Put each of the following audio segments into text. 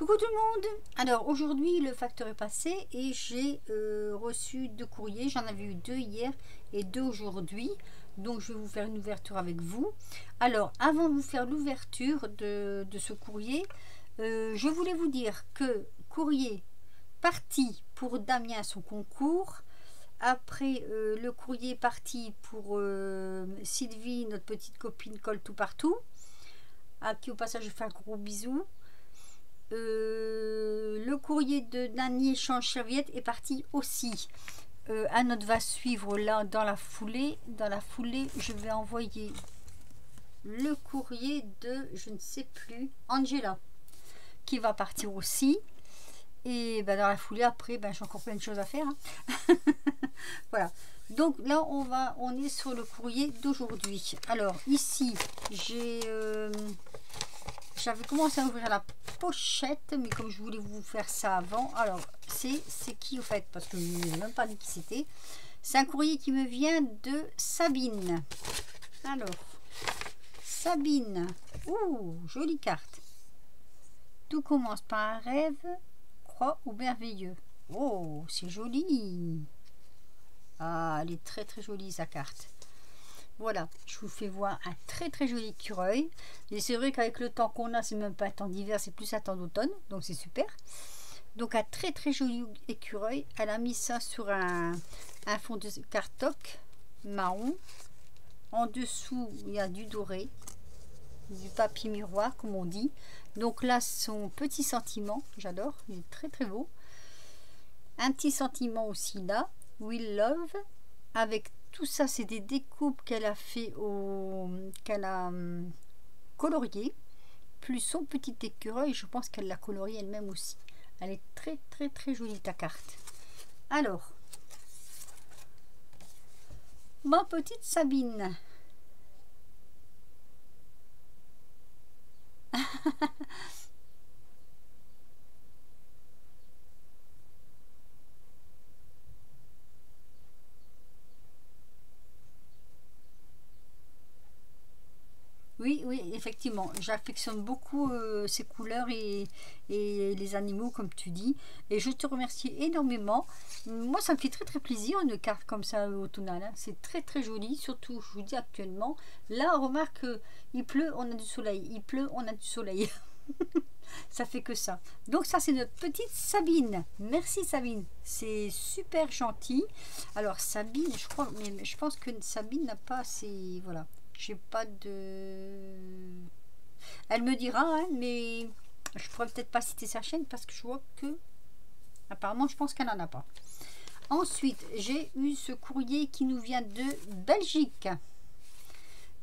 Coucou tout le monde. Alors aujourd'hui le facteur est passé et j'ai reçu 2 courriers. J'en avais eu 2 hier et 2 aujourd'hui. Donc je vais vous faire une ouverture avec vous. Alors avant de vous faire l'ouverture de ce courrier, je voulais vous dire que courrier parti pour Damien son concours. Après le courrier parti pour Sylvie, notre petite copine colle tout partout, à qui au passage je fais un gros bisou. Le courrier de Nani échange serviette est parti aussi. Un autre va suivre là dans la foulée. Dans la foulée, je vais envoyer le courrier de, je ne sais plus, Angela, qui va partir aussi. Et ben, dans la foulée, après, ben, j'ai encore plein de choses à faire. Hein. Voilà. Donc là, on est sur le courrier d'aujourd'hui. Alors ici, j'avais commencé à ouvrir la pochette, mais comme je voulais vous faire ça avant, alors c'est qui au fait, parce que je n'ai même pas dit qui c'était. C'est un courrier qui me vient de Sabine. Alors, Sabine, ouh, jolie carte. Tout commence par un rêve, croix ou merveilleux. Oh, c'est joli. Ah, elle est très très jolie sa carte. Voilà, je vous fais voir un très très joli écureuil. Et c'est vrai qu'avec le temps qu'on a, c'est même pas un temps d'hiver, c'est plus un temps d'automne. Donc c'est super. Donc un très très joli écureuil. Elle a mis ça sur un fond de cartoc marron. En dessous, il y a du doré. Du papier miroir, comme on dit. Donc là, son petit sentiment. J'adore, il est très très beau. Un petit sentiment aussi là. We love. Avec tout ça, c'est des découpes qu'elle a fait qu'elle a colorié, plus son petit écureuil. Je pense qu'elle l'a colorié elle-même aussi. Elle est très très très jolie ta carte. Alors, ma petite Sabine. Oui, oui, effectivement, j'affectionne beaucoup ces couleurs et les animaux, comme tu dis. Et je te remercie énormément. Moi, ça me fait très très plaisir, une carte comme ça automnale. Hein. C'est très très joli, surtout, je vous dis actuellement. Là, on remarque il pleut, on a du soleil. Il pleut, on a du soleil. Ça fait que ça. Donc ça, c'est notre petite Sabine. Merci Sabine, c'est super gentil. Alors Sabine, je crois, mais je pense que Sabine n'a pas assez... Voilà. J'ai pas de... Elle me dira, hein, mais je pourrais peut-être pas citer sa chaîne parce que je vois que... Apparemment, je pense qu'elle n'en a pas. Ensuite, j'ai eu ce courrier qui nous vient de Belgique.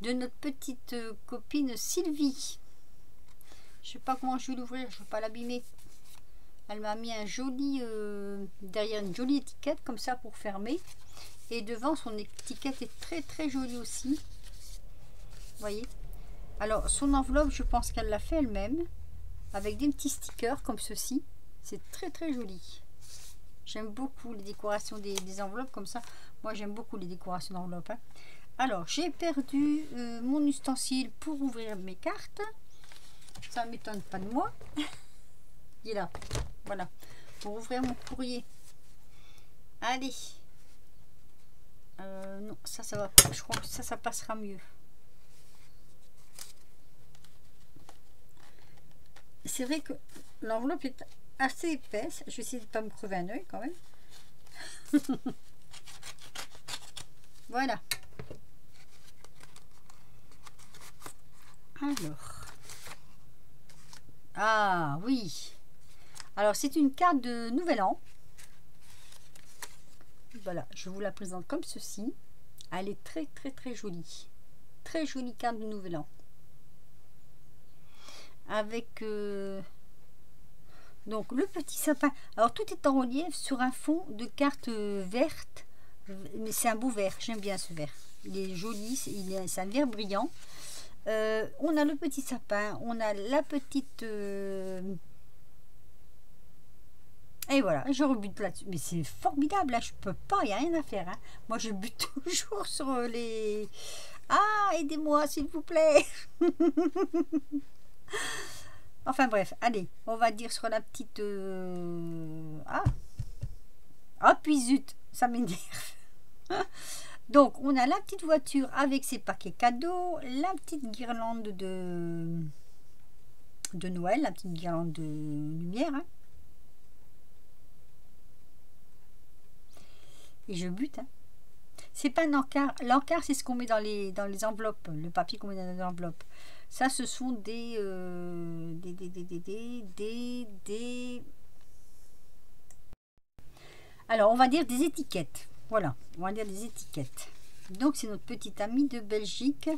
De notre petite copine Sylvie. Je sais pas comment je vais l'ouvrir, je ne veux pas l'abîmer. Elle m'a mis un joli... derrière une jolie étiquette comme ça pour fermer. Et devant, son étiquette est très très jolie aussi. Voyez, alors son enveloppe, je pense qu'elle l'a fait elle-même avec des petits stickers comme ceci. C'est très très joli. J'aime beaucoup les décorations des enveloppes comme ça. Moi j'aime beaucoup les décorations d'enveloppes. Hein. Alors j'ai perdu mon ustensile pour ouvrir mes cartes. Ça ne m'étonne pas de moi. Il est là. Voilà, pour ouvrir mon courrier. Allez. Non, ça va pas. Je crois que ça passera mieux. C'est vrai que l'enveloppe est assez épaisse. Je vais essayer de ne pas me crever un œil quand même. Voilà. Alors. Ah oui. Alors c'est une carte de Nouvel An. Voilà, je vous la présente comme ceci. Elle est très très très jolie. Très jolie carte de Nouvel An. Avec donc le petit sapin. Alors tout est en relief sur un fond de carte verte, mais c'est un beau vert, j'aime bien ce vert, il est joli, c'est un vert brillant. On a le petit sapin, on a la petite et voilà, je rebute là-dessus, mais c'est formidable, là, je peux pas, il n'y a rien à faire. Hein. Moi je bute toujours sur les... Ah, aidez-moi s'il vous plaît. Enfin bref, allez, on va dire sur la petite... Ah, puis zut, ça m'énerve. Donc, on a la petite voiture avec ses paquets cadeaux, la petite guirlande de Noël, la petite guirlande de lumière. Hein. Et je bute. Hein. C'est pas un encart. L'encart, c'est ce qu'on met dans les enveloppes, le papier qu'on met dans les enveloppes. Ça, ce sont Alors, on va dire des étiquettes. Voilà, on va dire des étiquettes. Donc, c'est notre petite amie de Belgique.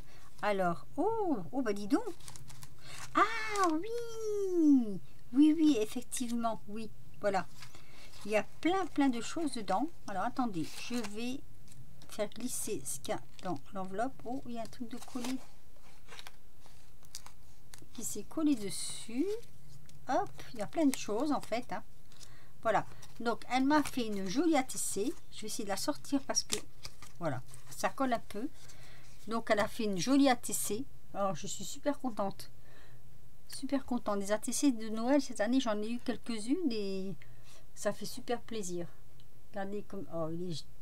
Alors, oh, bah dis donc. Ah, oui. Oui, effectivement, oui. Voilà. Il y a plein de choses dedans. Alors, attendez, je vais faire glisser ce qu'il y a dans l'enveloppe. Oh, il y a un truc de collé qui s'est collé dessus. Hop, il y a plein de choses en fait. Hein. Voilà. Donc, elle m'a fait une jolie ATC. Je vais essayer de la sortir parce que, voilà, ça colle un peu. Donc, elle a fait une jolie ATC. Alors, je suis super contente. Super contente. Des ATC de Noël, cette année, j'en ai eu quelques-unes et ça fait super plaisir. Regardez comme... Oh,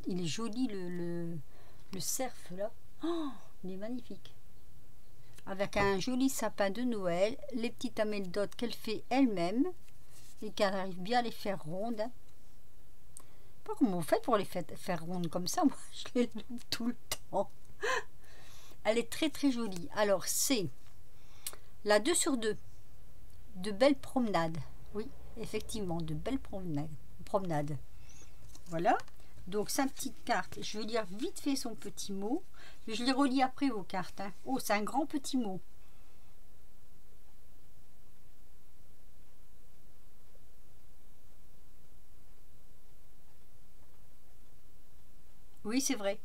il est joli, le cerf, là. Oh, il est magnifique. Avec un joli sapin de Noël. Les petites amélidotes qu'elle fait elle-même. Et qu'elle arrive bien à les faire rondes. Hein. Pas comment on fait pour les faire rondes comme ça. Moi, je les loupe tout le temps. Elle est très jolie. Alors, c'est la 2 sur 2. De belles promenades. Oui, effectivement, de belles promenades. Voilà. Donc, sa petite carte. Je vais lire vite fait son petit mot. Je les relis après vos cartes. Hein. Oh, c'est un grand petit mot. Oui, c'est vrai.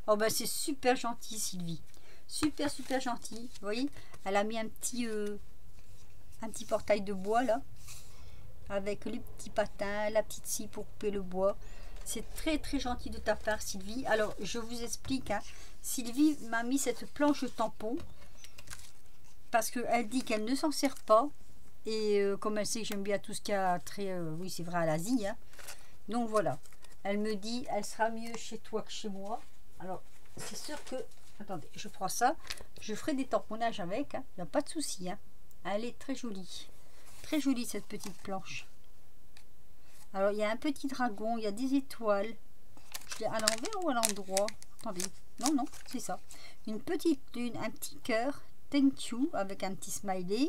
Oh, ben, c'est super gentil, Sylvie. Super gentil. Vous voyez, elle a mis un petit portail de bois là. Avec les petits patins, la petite scie pour couper le bois. C'est très gentil de ta part, Sylvie. Alors, je vous explique. Hein. Sylvie m'a mis cette planche tampon parce qu'elle dit qu'elle ne s'en sert pas. Et comme elle sait que j'aime bien tout ce qu'il y a très... oui, c'est vrai, à l'Asie. Hein. Donc, voilà. Elle me dit, elle sera mieux chez toi que chez moi. Alors, c'est sûr que... Attendez, je prends ça. Je ferai des tamponnages avec. Hein. Il n'y a pas de souci. Hein. Elle est très jolie. Très jolie, cette petite planche. Alors, il y a un petit dragon. Il y a des étoiles. Je l'ai à l'envers ou à l'endroit? Attendez. Non, c'est ça. Une petite lune, un petit cœur. Thank you, avec un petit smiley.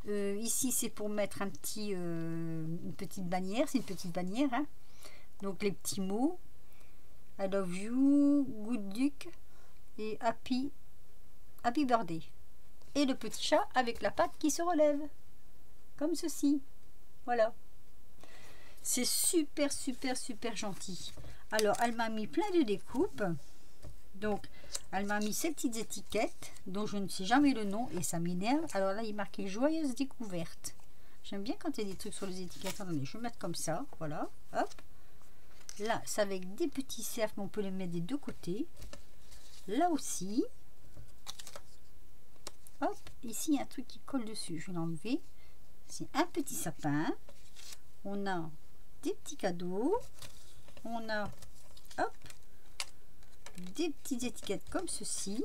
Ici, c'est pour mettre un petit, une petite bannière. C'est une petite bannière. Hein. Donc, les petits mots. I love you, good luck et happy birthday. Et le petit chat avec la patte qui se relève. Comme ceci. Voilà. C'est super gentil. Alors, elle m'a mis plein de découpes. Donc, elle m'a mis ces petites étiquettes dont je ne sais jamais le nom et ça m'énerve. Alors là, il est marqué joyeuse découverte. J'aime bien quand il y a des trucs sur les étiquettes. Attendez, je vais mettre comme ça. Voilà. Hop. Là, c'est avec des petits cercles, mais on peut les mettre des deux côtés. Là aussi. Hop, ici, il y a un truc qui colle dessus. Je vais l'enlever. C'est un petit sapin. On a des petits cadeaux. On a, hop, des petites étiquettes comme ceci.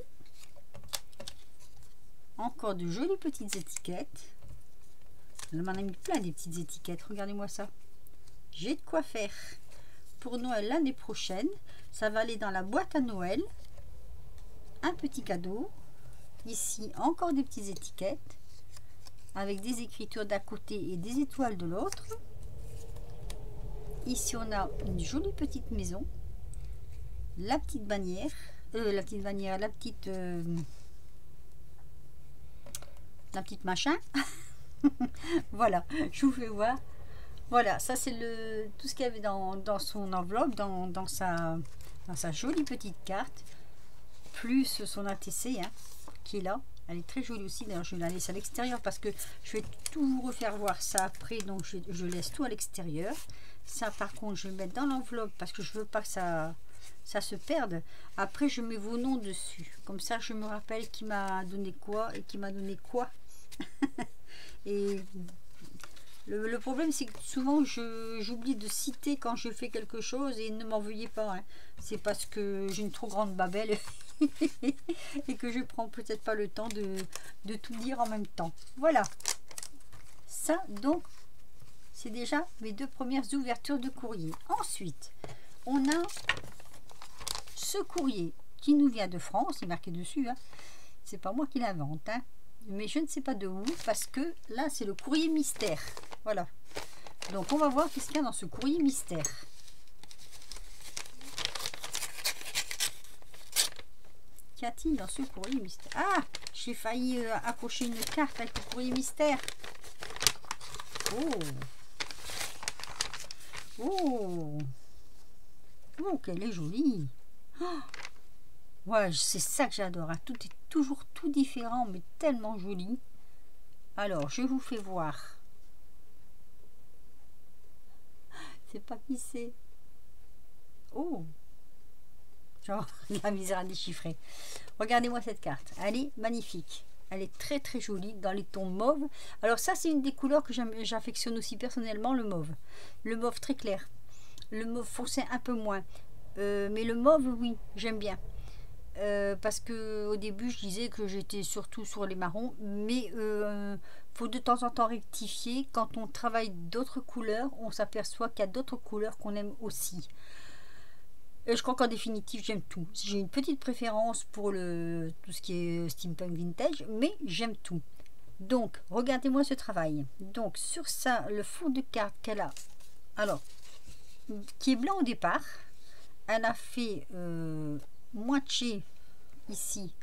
Encore de jolies petites étiquettes. Elle m'en a mis plein des petites étiquettes. Regardez-moi ça. J'ai de quoi faire. Pour Noël l'année prochaine, ça va aller dans la boîte à Noël. Un petit cadeau. Ici, encore des petites étiquettes avec des écritures d'un côté et des étoiles de l'autre. Ici, on a une jolie petite maison. La petite bannière. La petite machin. Voilà, je vous fais voir. Voilà, ça c'est tout ce qu'il y avait dans son enveloppe, dans sa jolie petite carte, plus son ATC hein, qui est là. Elle est très jolie aussi. D'ailleurs, je vais la laisser à l'extérieur parce que je vais tout vous refaire voir ça après. Donc, je laisse tout à l'extérieur. Ça, par contre, je vais mettre dans l'enveloppe parce que je veux pas que ça se perde. Après, je mets vos noms dessus. Comme ça, je me rappelle qui m'a donné quoi et qui m'a donné quoi. Et le problème, c'est que souvent, j'oublie de citer quand je fais quelque chose et ne m'en veuillez pas. Hein. C'est parce que j'ai une trop grande babelle et que je prends peut-être pas le temps de tout lire en même temps. Voilà. Ça, donc, c'est déjà mes 2 premières ouvertures de courrier. Ensuite, on a ce courrier qui nous vient de France. Il est marqué dessus. Hein. C'est pas moi qui l'invente. Hein. Mais je ne sais pas de où parce que là, c'est le courrier mystère. Voilà. Donc, on va voir qu'est-ce qu'il y a dans ce courrier mystère. Qu'y a-t-il dans ce courrier mystère? Ah, j'ai failli accrocher une carte avec le courrier mystère. Oh. Oh. Oh, qu'elle est jolie. Oh. Ouais, c'est ça que j'adore. Hein. Tout est toujours tout différent, mais tellement joli. Alors, je vous fais voir. C'est pas qui c'est. Oh. Genre, la misère à déchiffrer. Regardez-moi cette carte. Elle est magnifique. Elle est très très jolie dans les tons mauve. Alors ça, c'est une des couleurs que j'affectionne aussi personnellement, le mauve. Le mauve très clair. Le mauve foncé un peu moins. Mais le mauve, oui, j'aime bien. Parce que au début je disais que j'étais surtout sur les marrons, mais faut de temps en temps rectifier. Quand on travaille d'autres couleurs, on s'aperçoit qu'il y a d'autres couleurs qu'on aime aussi. Et je crois qu'en définitive j'aime tout. J'ai une petite préférence pour tout ce qui est steampunk vintage, mais j'aime tout. Donc regardez-moi ce travail. Donc sur ça, le fond de carte qu'elle a, alors qui est blanc au départ, elle a fait moitié ici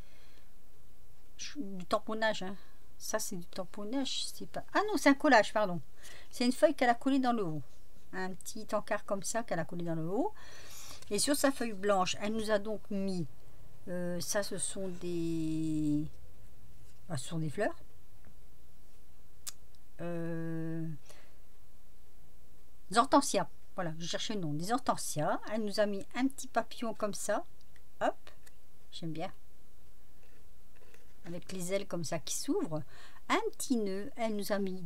du tamponnage. Hein. Ça c'est du tamponnage, c'est pas. Ah non, c'est un collage, pardon. C'est une feuille qu'elle a collée dans le haut. Un petit encart comme ça qu'elle a collé dans le haut. Et sur sa feuille blanche, elle nous a donc mis. Ça, ce sont des. Ce sont des fleurs. Des hortensias. Voilà, je cherchais le nom. Des hortensias. Elle nous a mis un petit papillon comme ça. Hop. J'aime bien. Avec les ailes comme ça qui s'ouvrent. Un petit nœud. Elle nous a mis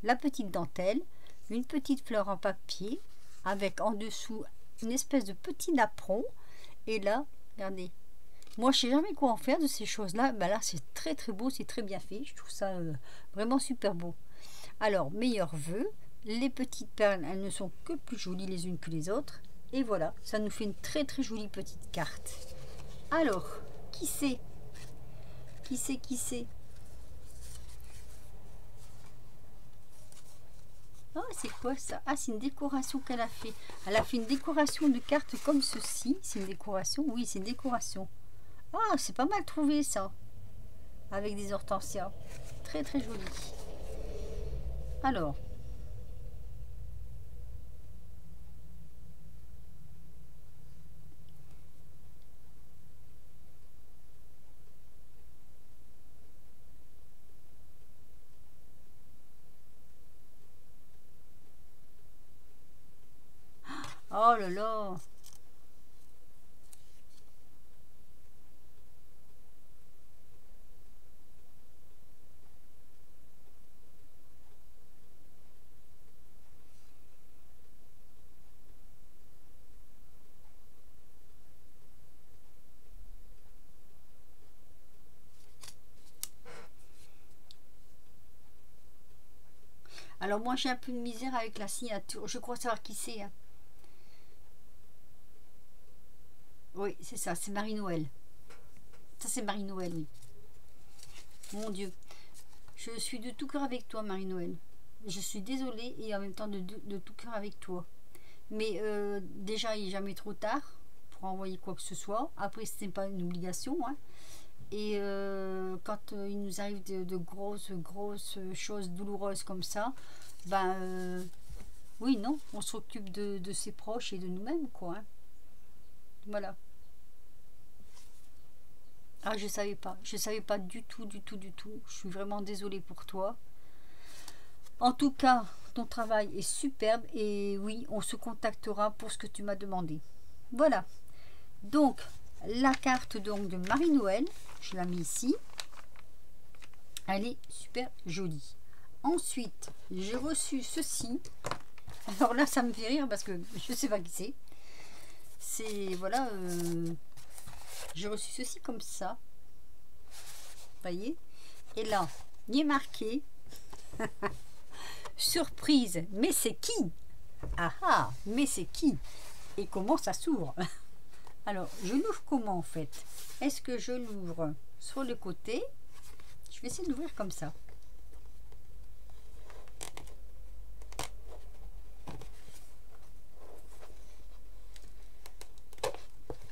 la petite dentelle. Une petite fleur en papier. Avec en dessous une espèce de petit napperon. Et là, regardez. Moi, je sais jamais quoi en faire de ces choses-là. Ben là, c'est très très beau. C'est très bien fait. Je trouve ça vraiment super beau. Alors, meilleurs vœux. Les petites perles, elles ne sont que plus jolies les unes que les autres. Et voilà, ça nous fait une très très jolie petite carte. Alors, qui c'est? Qui c'est? Oh, c'est quoi ça? Ah, c'est une décoration qu'elle a fait. Elle a fait une décoration de cartes comme ceci. C'est une décoration? Oui, c'est une décoration. Ah, c'est pas mal trouvé ça. Avec des hortensias. Très très joli. Alors. Oh là là. Alors moi j'ai un peu de misère avec la signature. Je crois savoir qui c'est. Hein. Oui, c'est ça, c'est Marie-Noël. Ça c'est Marie-Noël, oui. Mon Dieu. Je suis de tout cœur avec toi, Marie-Noël. Je suis désolée et en même temps de tout cœur avec toi. Mais déjà, il n'est jamais trop tard pour envoyer quoi que ce soit. Après, ce n'est pas une obligation. Hein. Et quand il nous arrive de grosses choses douloureuses comme ça, ben oui, non, on s'occupe de ses proches et de nous-mêmes, quoi. Hein. Voilà. Ah, je savais pas du tout. Je suis vraiment désolée pour toi. En tout cas, ton travail est superbe et oui, on se contactera pour ce que tu m'as demandé. Voilà. Donc, la carte donc de Marie-Noël, je la mets ici. Elle est super jolie. Ensuite, j'ai reçu ceci. Alors là, ça me fait rire parce que je ne sais pas qui c'est. C'est, voilà, j'ai reçu ceci comme ça. Vous voyez? Et là, il est marqué surprise, mais c'est qui? Ah ah, mais c'est qui? Et comment ça s'ouvre? Alors, je l'ouvre comment en fait? Est-ce que je l'ouvre sur le côté? Je vais essayer de l'ouvrir comme ça.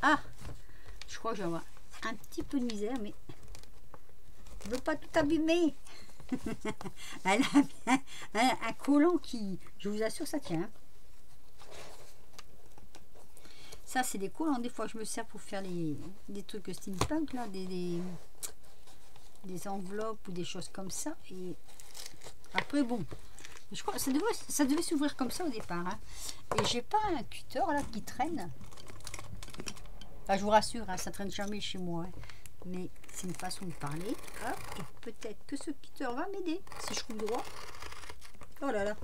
Ah, je crois que j'ai un petit peu de misère, mais je ne veux pas tout abîmer. Elle a bien un collant qui, je vous assure, ça tient. Ça, c'est des collants. Des fois, je me sers pour faire des trucs steampunk, là, des enveloppes ou des choses comme ça. Et après, bon, je crois que ça devait s'ouvrir comme ça au départ. Hein. Et j'ai pas un cutter là qui traîne. Enfin, je vous rassure, hein, ça traîne jamais chez moi. Hein. Mais c'est une façon de parler. Peut-être que ce cutter va m'aider si je couds droit. Oh là là.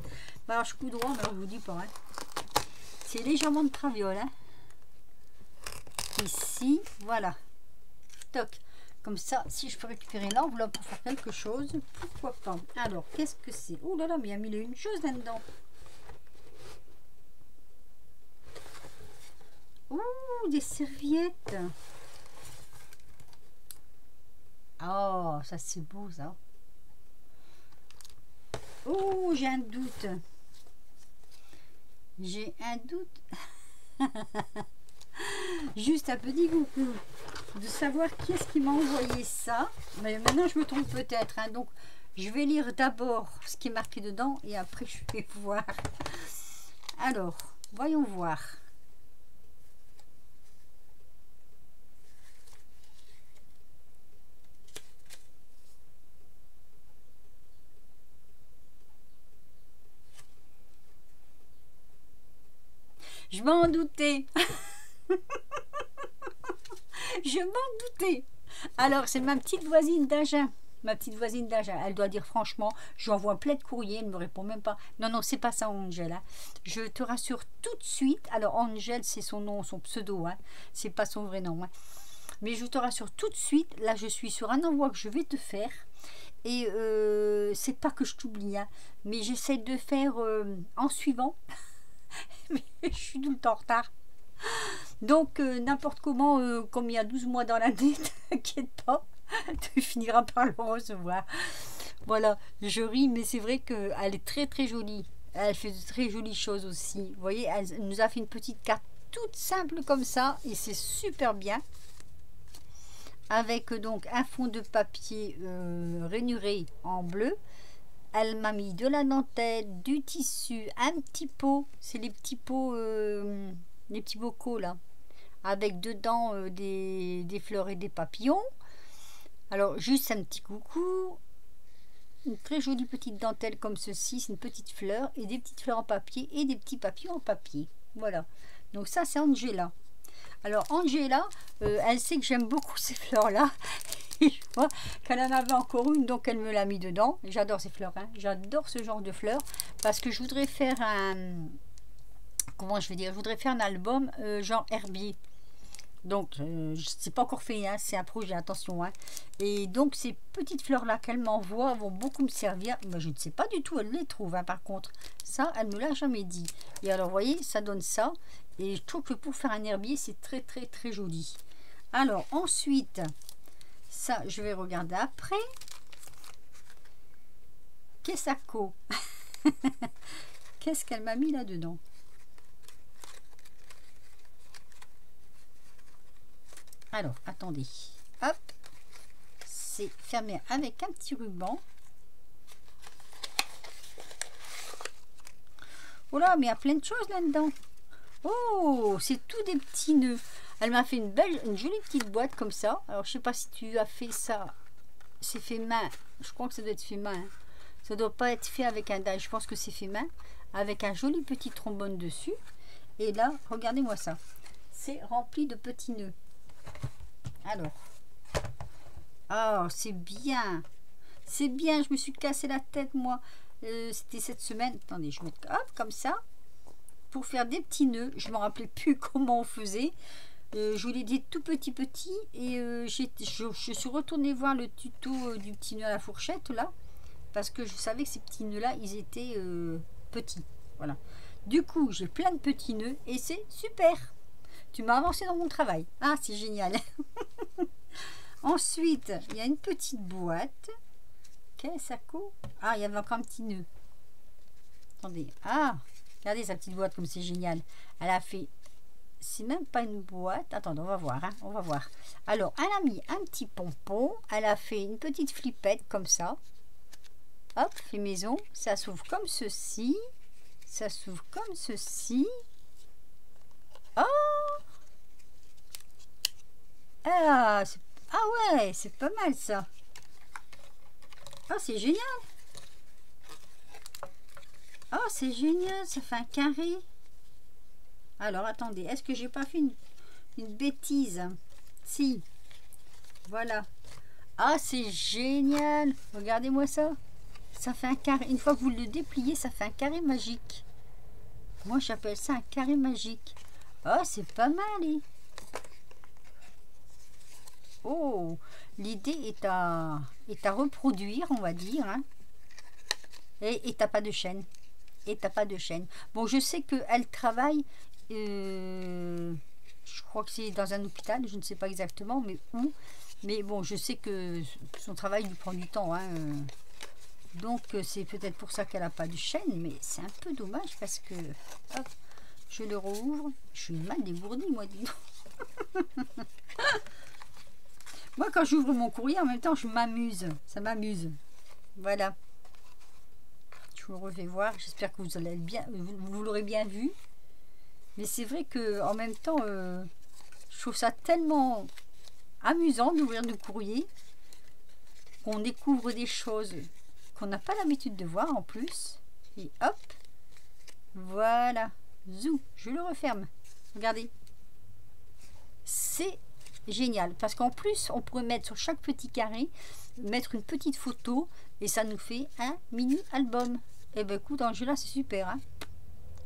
Bah, alors, je couds droit, mais alors, je vous dis pas. Hein. C'est légèrement de traviole. Hein. Ici, voilà. Toc. Comme ça, si je peux récupérer l'enveloppe pour faire quelque chose, pourquoi pas. Alors, qu'est-ce que c'est? Oh là là, mais il y a mille et une choses là-dedans. Ouh, des serviettes. Oh, ça c'est beau ça. Oh, j'ai un doute. J'ai un doute. Juste un petit coucou de savoir qui est-ce qui m'a envoyé ça. Mais maintenant je me trompe peut-être. Hein. Donc je vais lire d'abord ce qui est marqué dedans et après je vais voir. Alors, voyons voir. Je m'en doutais. Je m'en doutais. Alors, c'est ma petite voisine d'Agen. Ma petite voisine d'Agen. Elle doit dire franchement, j'envoie plein de courriers, elle ne me répond même pas. Non, non, c'est pas ça, Angel. Hein. Je te rassure tout de suite. Alors, Angel, c'est son nom, son pseudo. Hein. C'est pas son vrai nom. Hein. Mais je te rassure tout de suite. Là, je suis sur un envoi que je vais te faire. Et c'est pas que je t'oublie. Hein, mais j'essaie de faire en suivant. Mais je suis tout le temps en retard. Donc, n'importe comment, comme il y a 12 mois dans l'année, t'inquiète pas, tu finiras par le recevoir. Voilà, je ris, mais c'est vrai qu'elle est très très jolie. Elle fait de très jolies choses aussi. Vous voyez, elle nous a fait une petite carte toute simple comme ça, et c'est super bien. Avec donc un fond de papier rainuré en bleu. Elle m'a mis de la dentelle, du tissu, un petit pot. C'est les petits pots, les petits bocaux là. Avec dedans des fleurs et des papillons. Alors, juste un petit coucou. Une très jolie petite dentelle comme ceci. C'est une petite fleur et des petites fleurs en papier et des petits papillons en papier. Voilà. Donc ça, c'est Angela. Alors, Angela, elle sait que j'aime beaucoup ces fleurs-là. Je vois qu'elle en avait encore une, donc elle me l'a mis dedans. J'adore ces fleurs, hein. J'adore ce genre de fleurs parce que je voudrais faire un, comment je vais dire, je voudrais faire un album genre herbier. Donc c'est pas encore fait, hein, c'est un projet, attention. Hein. Et donc ces petites fleurs là qu'elle m'envoie vont beaucoup me servir. Mais je ne sais pas du tout, elle les trouve. Hein, par contre, ça, elle me l'a jamais dit. Et alors, vous voyez, ça donne ça. Et je trouve que pour faire un herbier, c'est très très très joli. Alors ensuite. Ça, je vais regarder après. Kessako. Qu'est-ce qu'elle m'a mis là-dedans? Alors, attendez. Hop. C'est fermé avec un petit ruban. Oh là, mais il y a plein de choses là-dedans. Oh, c'est tout des petits nœuds. Elle m'a fait une jolie petite boîte comme ça. Alors, je sais pas si tu as fait ça. C'est fait main. Je crois que ça doit être fait main. Hein. Ça doit pas être fait avec un die, je pense que c'est fait main, avec un joli petit trombone dessus. Et là, regardez-moi ça. C'est rempli de petits nœuds. Alors. Oh, c'est bien. C'est bien, je me suis cassé la tête, moi. C'était cette semaine. Attendez, je mets hop, comme ça. Pour faire des petits nœuds. Je ne me rappelais plus comment on faisait. Je voulais des tout petits. Et je suis retournée voir le tuto du petit nœud à la fourchette, là. Parce que je savais que ces petits nœuds-là, ils étaient petits. Voilà. Du coup, j'ai plein de petits nœuds. Et c'est super. Tu m'as avancé dans mon travail. Ah, c'est génial. Ensuite, il y a une petite boîte. Qu'est-ce que ça? Ah, il y avait encore un petit nœud. Attendez. Ah, regardez sa petite boîte comme c'est génial. Elle a fait... C'est même pas une boîte. Attendez, on va voir. Hein, on va voir. Alors, elle a mis un petit pompon. Elle a fait une petite flippette comme ça. Hop, fait maison. Ça s'ouvre comme ceci. Ça s'ouvre comme ceci. Oh! Ah, ouais, c'est pas mal ça. Oh, c'est génial. Oh, c'est génial, ça fait un carré. Alors, attendez, est-ce que j'ai pas fait une bêtise? Si. Voilà. Ah, c'est génial. Regardez-moi ça. Ça fait un carré. Une fois que vous le dépliez, ça fait un carré magique. Moi, j'appelle ça un carré magique. Oh, c'est pas mal. Hein. Oh, l'idée est à reproduire, on va dire. Hein. Et t'as pas de chaîne. Et t'as pas de chaîne. Bon, je sais qu'elle travaille, je crois que c'est dans un hôpital, je ne sais pas exactement, mais où. Mais bon, je sais que son travail lui prend du temps. Hein. Donc, c'est peut-être pour ça qu'elle n'a pas de chaîne, mais c'est un peu dommage parce que, hop, je le rouvre. Je suis mal dégourdie, moi, dis donc. Moi, quand j'ouvre mon courrier, en même temps, je m'amuse. Ça m'amuse. Voilà. Je vous le refais voir. J'espère que vous l'aurez bien vu. Mais c'est vrai que en même temps, je trouve ça tellement amusant d'ouvrir le courrier qu'on découvre des choses qu'on n'a pas l'habitude de voir en plus. Et hop, voilà. Zou, je le referme. Regardez. C'est génial parce qu'en plus on pourrait mettre sur chaque petit carré mettre une petite photo et ça nous fait un mini album. Et ben écoute, Angela, c'est super, hein.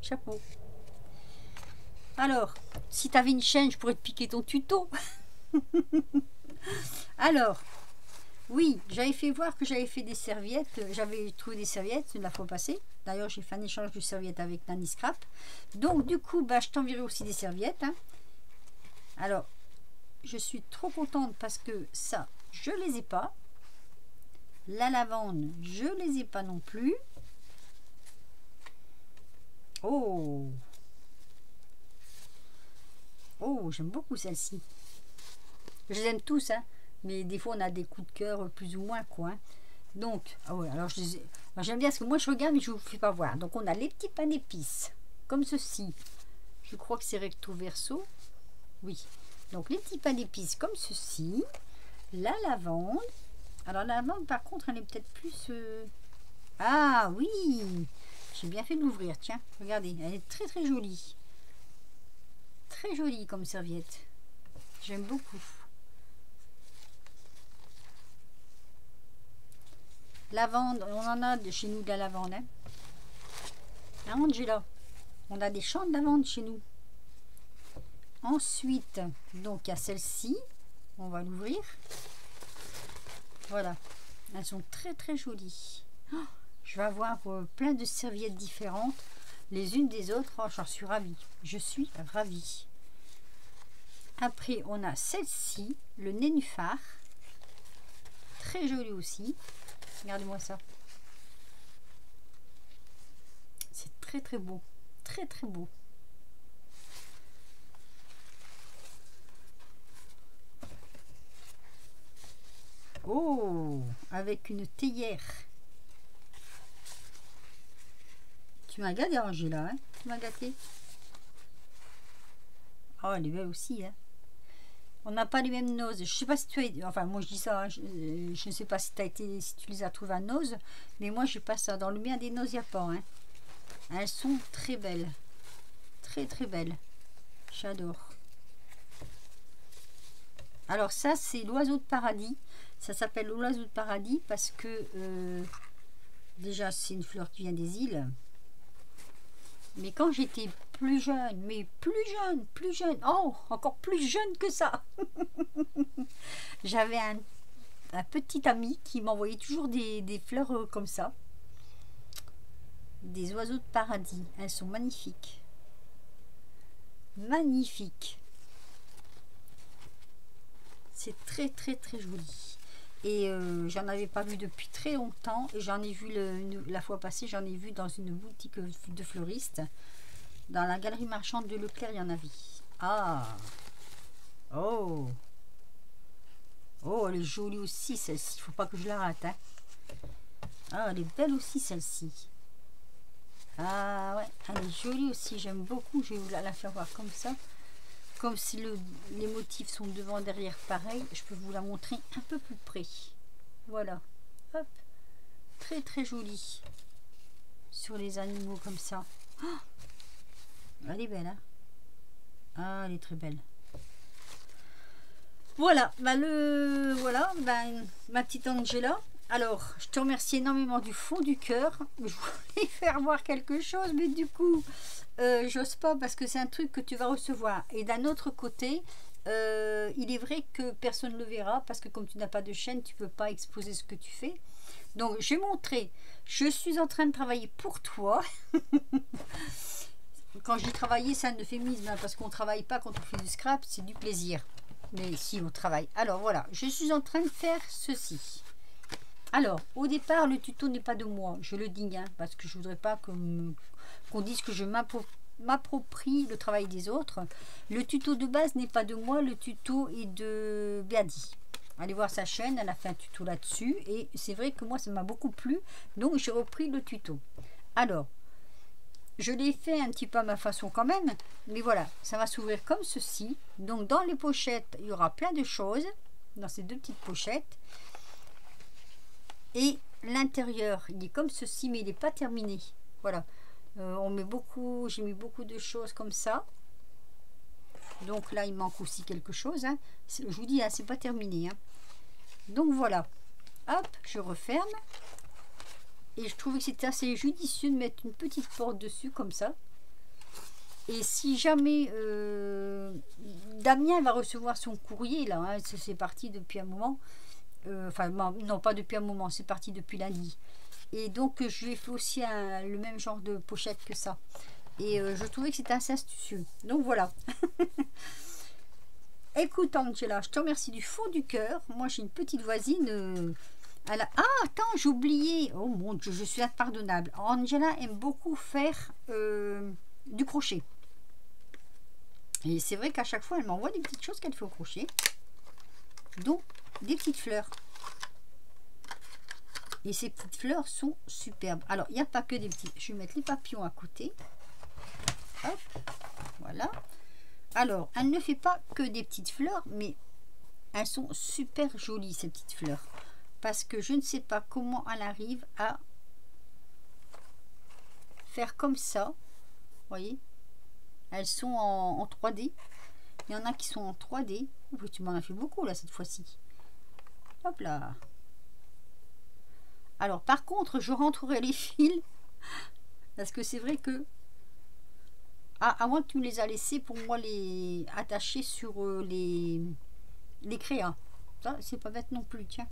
Chapeau. Alors, si tu avais une chaîne, je pourrais te piquer ton tuto. Alors, oui, j'avais fait voir que j'avais fait des serviettes. J'avais trouvé des serviettes la fois passée. D'ailleurs, j'ai fait un échange de serviettes avec Nanny Scrap. Donc, du coup, bah, je t'enverrai aussi des serviettes. Hein. Alors, je suis trop contente parce que ça, je les ai pas. La lavande, je les ai pas non plus. Oh! Oh, j'aime beaucoup celle-ci. Je les aime tous, hein. Mais des fois, on a des coups de cœur plus ou moins, quoi. Hein. Donc, ah ouais, alors j'aime bien parce que moi, je regarde mais je ne vous fais pas voir. Donc, on a les petits pains d'épices, comme ceci. Je crois que c'est recto verso. Oui. Donc, les petits pains d'épices comme ceci. La lavande. Alors, la lavande, par contre, elle est peut-être plus... Ah, oui! J'ai bien fait de l'ouvrir, tiens. Regardez, elle est très, très jolie. Très jolie comme serviette. J'aime beaucoup. Lavande, on en a de chez nous de la lavande. Hein. Hein, Angela? On a des champs de lavande chez nous. Ensuite, donc il y a celle-ci. On va l'ouvrir. Voilà. Elles sont très très jolies. Oh, je vais avoir plein de serviettes différentes. Les unes des autres. Oh, j'en suis ravie. Je suis ravie. Après, on a celle-ci. Le nénuphar. Très jolie aussi. Regardez-moi ça. C'est très très beau. Très très beau. Oh, avec une théière. Tu m'as gâté, Angela, hein? Tu m'as gâté. Oh, elle est belle aussi, hein? On n'a pas les mêmes noses. Je sais pas si tu as... Enfin, moi je dis ça, hein, je ne sais pas si, si tu les as trouvées à nose, mais moi j'ai pas ça. Dans le mien des noses, il n'y a pas. Hein. Elles sont très belles. Très très belles. J'adore. Alors ça, c'est l'oiseau de paradis. Ça s'appelle l'oiseau de paradis parce que... déjà, c'est une fleur qui vient des îles. Mais quand j'étais plus jeune, mais plus jeune, oh, encore plus jeune que ça, j'avais un petit ami qui m'envoyait toujours des fleurs comme ça. Des oiseaux de paradis. Elles sont magnifiques. Magnifiques. C'est très très très joli. Et j'en avais pas vu depuis très longtemps. Et j'en ai vu la fois passée, j'en ai vu dans une boutique de fleuriste. Dans la galerie marchande de Leclerc, il y en avait. Ah. Oh. Oh, elle est jolie aussi, celle-ci. Il faut pas que je la rate. Hein. Ah, elle est belle aussi, celle-ci. Ah ouais, elle est jolie aussi. J'aime beaucoup. Je vais vous la faire voir comme ça. Comme si les motifs sont devant, derrière, pareil. Je peux vous la montrer un peu plus près. Voilà. Hop. Très très jolie. Sur les animaux comme ça. Oh, elle est belle, hein. Ah, elle est très belle. Voilà, bah voilà, ma petite Angela. Alors, je te remercie énormément du fond du cœur. Je voulais faire voir quelque chose, mais du coup, j'ose pas parce que c'est un truc que tu vas recevoir. Et d'un autre côté, il est vrai que personne ne le verra parce que comme tu n'as pas de chaîne, tu peux pas exposer ce que tu fais. Donc, j'ai montré, je suis en train de travailler pour toi. Quand je dis travailler, c'est un euphémisme hein, parce qu'on ne travaille pas quand on fait du scrap, c'est du plaisir. Mais si on travaille. Alors voilà, je suis en train de faire ceci. Alors, au départ, le tuto n'est pas de moi, je le dis, hein, parce que je voudrais pas qu'on dise que je m'approprie le travail des autres. Le tuto de base n'est pas de moi, le tuto est de Biadi. Allez voir sa chaîne, elle a fait un tuto là-dessus, et c'est vrai que moi, ça m'a beaucoup plu, donc j'ai repris le tuto. Alors, je l'ai fait un petit peu à ma façon quand même, mais voilà, ça va s'ouvrir comme ceci. Donc dans les pochettes, il y aura plein de choses, dans ces deux petites pochettes. Et l'intérieur, il est comme ceci, mais il n'est pas terminé. Voilà, j'ai mis beaucoup de choses comme ça. Donc là, il manque aussi quelque chose. Hein. Je vous dis, hein, c'est pas terminé. Hein. Donc voilà, hop, je referme. Et je trouvais que c'était assez judicieux de mettre une petite porte dessus comme ça. Et si jamais Damien va recevoir son courrier là, hein, c'est parti depuis un moment. Enfin non, pas depuis un moment, c'est parti depuis lundi. Et donc je lui ai fait aussi le même genre de pochette que ça. Et je trouvais que c'était assez astucieux. Donc voilà. Écoute Angela, je te remercie du fond du cœur. Moi j'ai une petite voisine. Ah, attends, j'ai oublié. Oh mon Dieu, je suis impardonnable. Angela aime beaucoup faire du crochet. Et c'est vrai qu'à chaque fois, elle m'envoie des petites choses qu'elle fait au crochet. Donc, des petites fleurs. Et ces petites fleurs sont superbes. Alors, il n'y a pas que des petits. Je vais mettre les papillons à côté. Hop, voilà. Alors, elle ne fait pas que des petites fleurs, mais elles sont super jolies, ces petites fleurs. Parce que je ne sais pas comment elle arrive à faire comme ça. Vous voyez, elles sont en 3D. Il y en a qui sont en 3D. Oh, tu m'en as fait beaucoup là cette fois-ci. Hop là. Alors par contre, je rentrerai les fils. Parce que c'est vrai que... Ah, à moins que tu me les as laissés pour moi les attacher sur les créas. Ça, c'est pas bête non plus, tiens.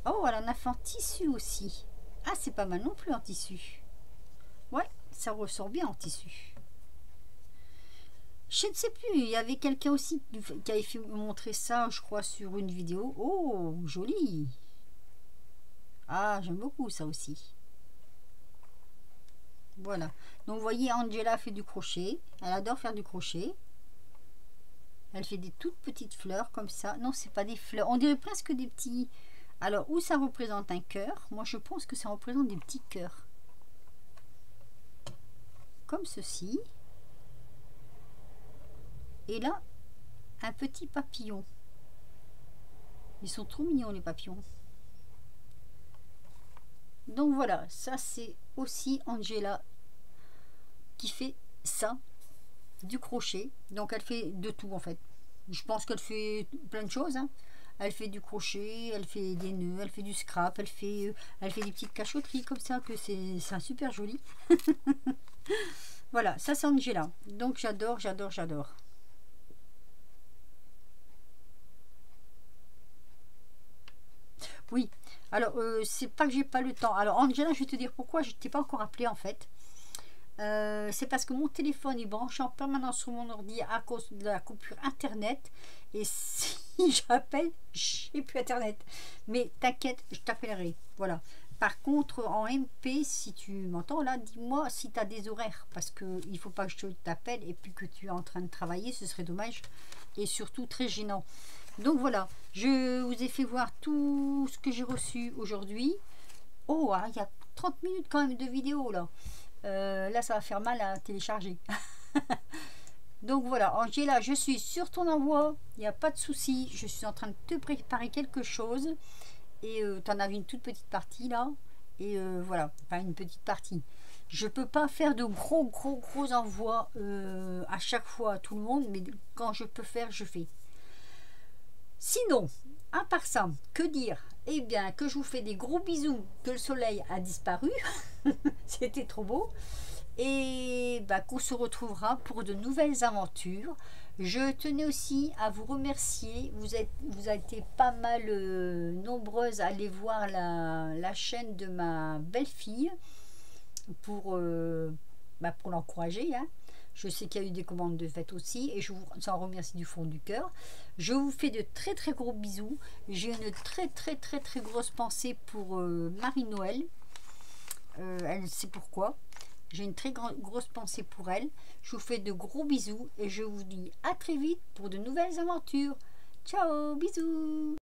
Oh, elle en a fait en tissu aussi. Ah, c'est pas mal non plus en tissu. Ouais, ça ressort bien en tissu. Je ne sais plus, il y avait quelqu'un aussi qui avait fait montrer ça, je crois, sur une vidéo. Oh, joli. Ah, j'aime beaucoup ça aussi. Voilà. Donc, vous voyez, Angela fait du crochet. Elle adore faire du crochet. Elle fait des toutes petites fleurs comme ça. Non, c'est pas des fleurs. On dirait presque des petits... Alors, où ça représente un cœur, moi je pense que ça représente des petits cœurs. Comme ceci. Et là, un petit papillon. Ils sont trop mignons les papillons. Donc voilà, ça c'est aussi Angela qui fait ça, du crochet. Donc elle fait de tout en fait. Je pense qu'elle fait plein de choses, hein. Elle fait du crochet, elle fait des nœuds, elle fait du scrap, elle fait des petites cachotteries comme ça, que c'est super joli. Voilà, ça c'est Angela. Donc j'adore, j'adore, j'adore. Oui, alors c'est pas que j'ai pas le temps. Alors Angela, je vais te dire pourquoi je t'ai pas encore appelé en fait. C'est parce que mon téléphone est branché en permanence sur mon ordi à cause de la coupure internet, et si j'appelle, j'ai plus internet. Mais t'inquiète, je t'appellerai. Voilà. Par contre, en MP, si tu m'entends là, dis-moi si tu as des horaires, parce que il faut pas que je t'appelle et puis que tu es en train de travailler, ce serait dommage et surtout très gênant. Donc voilà, je vous ai fait voir tout ce que j'ai reçu aujourd'hui. Oh, ah, il y a 30 minutes quand même de vidéo là. Là, ça va faire mal à télécharger. Donc voilà, Angela, je suis sur ton envoi. Il n'y a pas de souci. Je suis en train de te préparer quelque chose. Et tu en avais une toute petite partie là. Et voilà, enfin une petite partie. Je peux pas faire de gros envois à chaque fois à tout le monde. Mais quand je peux faire, je fais. Sinon, à part ça, que dire? Eh bien, que je vous fais des gros bisous, que le soleil a disparu. C'était trop beau. Et bah, qu'on se retrouvera pour de nouvelles aventures. Je tenais aussi à vous remercier. Vous avez été pas mal nombreuses à aller voir la chaîne de ma belle-fille pour l'encourager, hein. Je sais qu'il y a eu des commandes de fête aussi et je vous en remercie du fond du cœur. Je vous fais de très gros bisous. J'ai une très grosse pensée pour Marie-Noël. Elle sait pourquoi. J'ai une très grosse pensée pour elle. Je vous fais de gros bisous et je vous dis à très vite pour de nouvelles aventures. Ciao, bisous.